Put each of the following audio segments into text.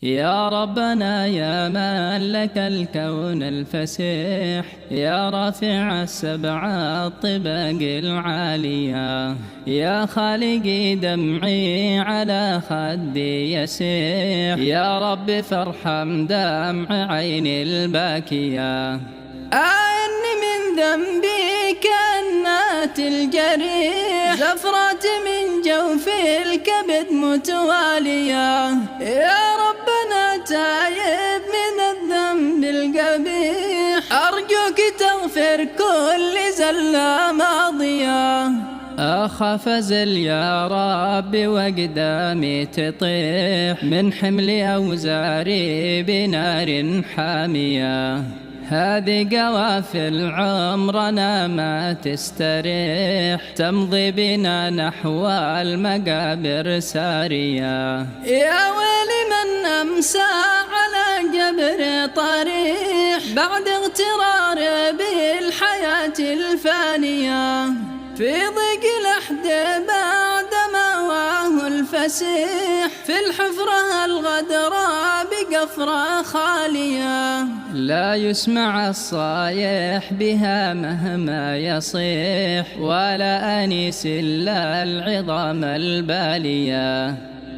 يا ربنا يا من لك الكون الفسيح، يا رافع السبع الطباق العالية، يا خالقي دمعي على خدي يسيح، يا رب فارحم دمع عيني الباكية. أعني من ذنبي كأنات الجريح، زفرات من جوف الكبد متوالية، يا ربنا تايب من الذنب القبيح، أرجوك تغفر كل زلة ماضية. أخاف أزل يا رب وأقدامي تطيح، من حمل أوزاري بنار حامية، هذه قوافل عمرنا ما تستريح، تمضي بنا نحو المقابر سارية. يا ويل من أمسى على جبر طريح، بعد اغترار بالحياة الفانية، في ضيق لحد بعد مواه الفسيح، في الحفرة الغدراء بقفرة خالية، لا يسمع الصايح بها مهما يصيح، ولا أنيس إلا العظام البالية،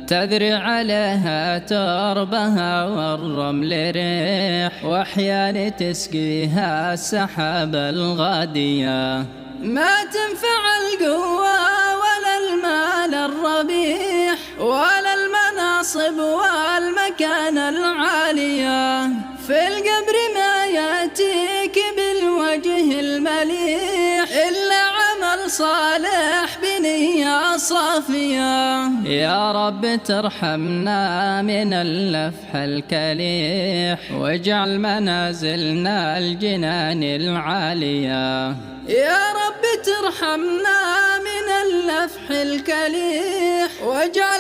تذري عليها تربها والرمل ريح، وأحيان تسقيها السحاب الغادية، ما تنفع القوة ولا المال الربيح، ولا المناصب والمكان العالية، في القبر ما يأتيك بالوجه المليح، إلا عمل صالح بنية صافية. يا رب ترحمنا من اللفح الكليح، واجعل منازلنا الجنان العالية. يا رب ترحمنا من اللفح الكليح، واجعل